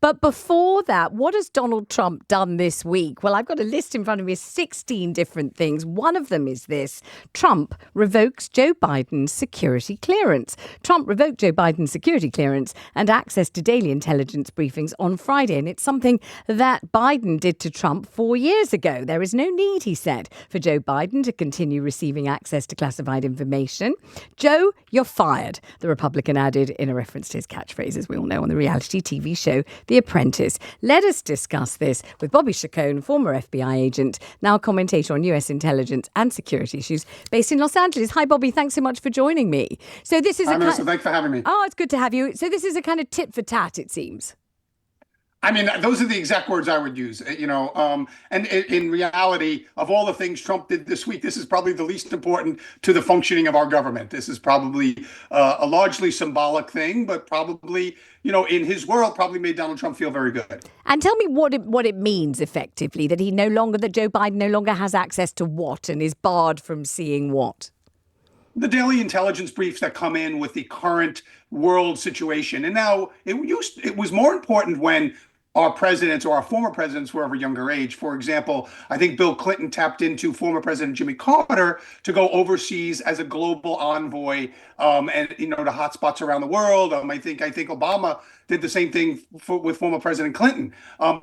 But before that, what has Donald Trump done this week? Well, I've got a list in front of me of 16 different things. One of them is this. Trump revokes Joe Biden's security clearance. Trump revoked Joe Biden's security clearance and access to daily intelligence briefings on Friday. And it's something that Biden did to Trump 4 years ago. There is no need, he said, for Joe Biden to continue receiving access to classified information. Joe, you're fired, the Republican added in a reference to his catchphrase, as we all know, on the reality TV show The Apprentice. Let us discuss this with Bobby Chacon, former FBI agent, now commentator on US intelligence and security issues, based in Los Angeles. Hi, Bobby. Thanks so much for joining me. So this is Melissa, thanks for having me. Oh, it's good to have you. So this is a kind of tit for tat, it seems. I mean, those are the exact words I would use, and in reality, of all the things Trump did this week, this is probably the least important to the functioning of our government. This is probably a largely symbolic thing, but probably, in his world, probably made Donald Trump feel very good. And tell me what it means effectively, that Joe Biden no longer has access to what and is barred from seeing what? The daily intelligence briefs that come in with the current world situation. And now it was more important when our presidents or our former presidents were of a younger age. For example, I think Bill Clinton tapped into former President Jimmy Carter to go overseas as a global envoy, and to hotspots around the world. I think Obama did the same thing with former President Clinton,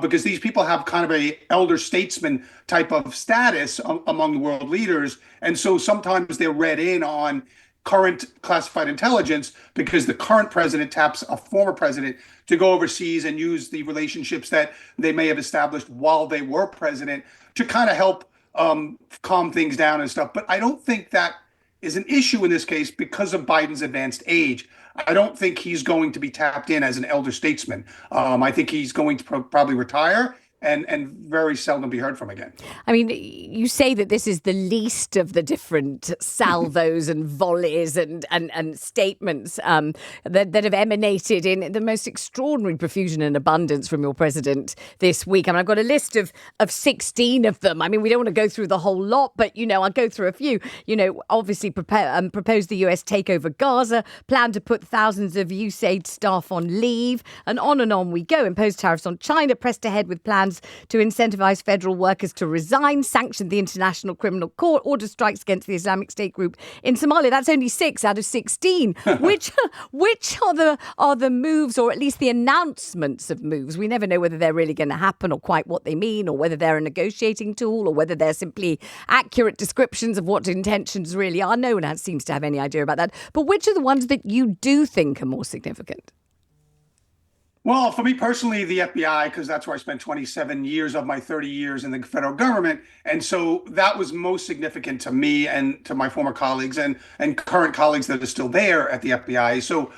because these people have kind of a elder statesman type of status among the world leaders, and so sometimes they're read in on current classified intelligence because the current president taps a former president to go overseas and use the relationships that they may have established while they were president to kind of help calm things down and stuff. But I don't think that is an issue in this case because of Biden's advanced age. I don't think he's going to be tapped in as an elder statesman. I think he's going to probably retire and very seldom be heard from again. I mean, you say that this is the least of the different salvos and volleys and statements that have emanated in the most extraordinary profusion and abundance from your president this week. I mean, I've got a list of 16 of them. I mean, we don't want to go through the whole lot, but, I'll go through a few. Obviously proposed the US take over Gaza, plan to put thousands of USAID staff on leave, and on we go. Imposed tariffs on China, pressed ahead with plans to incentivize federal workers to resign, sanctioned the International Criminal Court, ordered strikes against the Islamic State group in Somalia. That's only 6 out of 16. Which are the moves, or at least the announcements of moves? We never know whether they're really going to happen or quite what they mean, or whether they're a negotiating tool, or whether they're simply accurate descriptions of what intentions really are. No one seems to have any idea about that. But which are the ones that you do think are more significant? Well, for me personally, the FBI, because that's where I spent 27 years of my 30 years in the federal government. And so that was most significant to me and to my former colleagues and current colleagues that are still there at the FBI. So,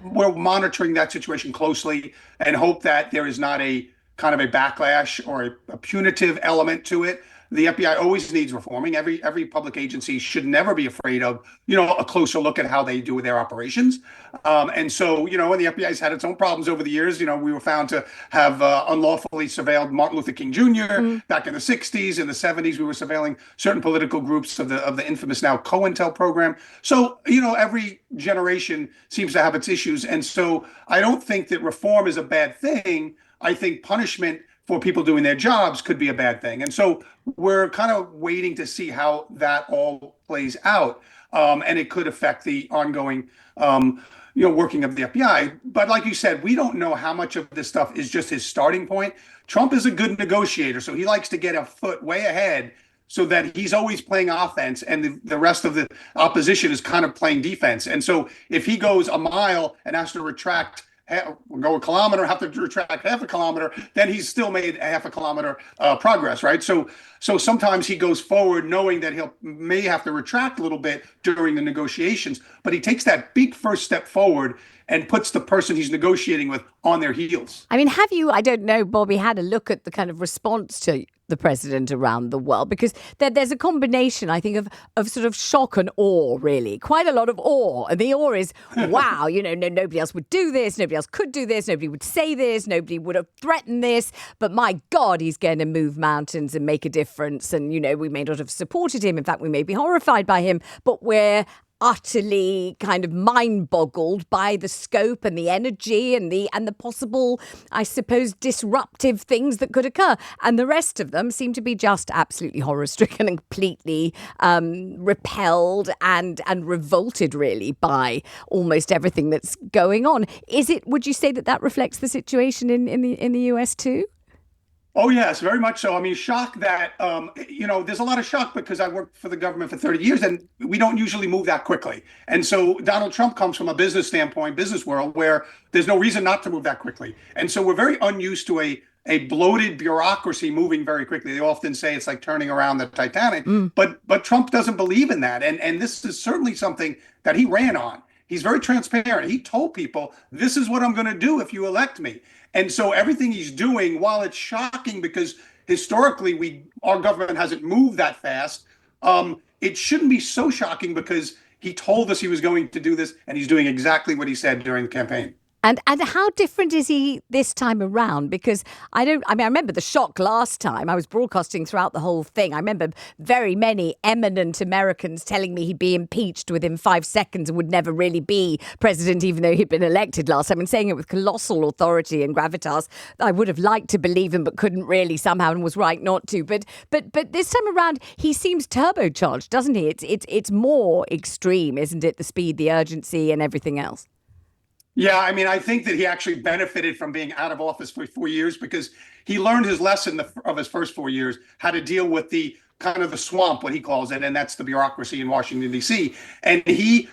we're monitoring that situation closely and hope that there is not a kind of a backlash or a punitive element to it. The FBI always needs reforming. Every public agency should never be afraid of, a closer look at how they do their operations. And so, and the FBI's had its own problems over the years. We were found to have unlawfully surveilled Martin Luther King Jr. Back in the 60s. In the 70s, we were surveilling certain political groups of the infamous now COINTEL program. So, every generation seems to have its issues. And so I don't think that reform is a bad thing. I think punishment for people doing their jobs could be a bad thing. And so we're kind of waiting to see how that all plays out. And it could affect the ongoing, working of the FBI. But like you said, we don't know how much of this stuff is just his starting point. Trump is a good negotiator, so he likes to get a foot way ahead so that he's always playing offense and the rest of the opposition is kind of playing defense. And so if he goes a mile and has to retract, go a kilometer, have to retract half a kilometer, then he's still made a half a kilometer progress, right? So sometimes he goes forward knowing that may have to retract a little bit during the negotiations, but he takes that big first step forward and puts the person he's negotiating with on their heels. I mean, have you, I don't know, Bobby, had a look at the kind of response to the president around the world? Because there's a combination, I think, of sort of shock and awe, really. Quite a lot of awe. And the awe is, wow, nobody else would do this. Nobody else could do this. Nobody would say this. Nobody would have threatened this. But my God, he's going to move mountains and make a difference. And, we may not have supported him. In fact, we may be horrified by him. But we're utterly kind of mind-boggled by the scope and the energy and the possible, I suppose, disruptive things that could occur. And the rest of them seem to be just absolutely horror-stricken and completely repelled and revolted, really, by almost everything that's going on. Would you say that reflects the situation in the US too? Oh, yes, very much so. I mean, shock that, there's a lot of shock because I worked for the government for 30 years and we don't usually move that quickly. And so Donald Trump comes from a business standpoint, business world, where there's no reason not to move that quickly. And so we're very unused to a bloated bureaucracy moving very quickly. They often say it's like turning around the Titanic, but Trump doesn't believe in that. And this is certainly something that he ran on. He's very transparent. He told people, this is what I'm going to do if you elect me. And so everything he's doing, while it's shocking because historically our government hasn't moved that fast, it shouldn't be so shocking because he told us he was going to do this and he's doing exactly what he said during the campaign. And how different is he this time around? Because I remember the shock last time. I was broadcasting throughout the whole thing. I remember very many eminent Americans telling me he'd be impeached within 5 seconds and would never really be president, even though he'd been elected last time, and saying it with colossal authority and gravitas. I would have liked to believe him, but couldn't really somehow, and was right not to. But this time around, he seems turbocharged, doesn't he? It's more extreme, isn't it? The speed, the urgency, and everything else. Yeah, I mean, I think that he actually benefited from being out of office for 4 years because he learned his lesson of his first 4 years, how to deal with the kind of the swamp, what he calls it, and that's the bureaucracy in Washington, D.C. And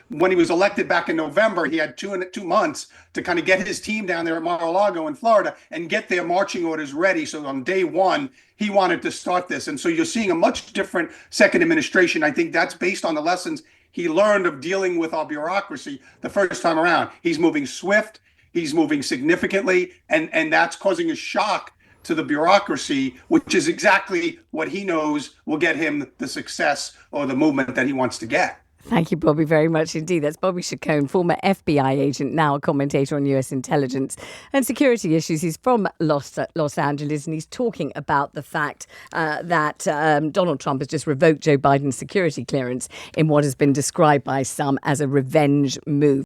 when he was elected back in November, he had 2 months to kind of get his team down there at Mar-a-Lago in Florida and get their marching orders ready. So on day one, he wanted to start this. And so you're seeing a much different second administration. I think that's based on the lessons he learned of dealing with our bureaucracy the first time around. He's moving swift, he's moving significantly, and that's causing a shock to the bureaucracy, which is exactly what he knows will get him the success or the movement that he wants to get. Thank you, Bobby, very much indeed. That's Bobby Chacon, former FBI agent, now a commentator on US intelligence and security issues. He's from Los Angeles, and he's talking about the fact that Donald Trump has just revoked Joe Biden's security clearance in what has been described by some as a revenge move.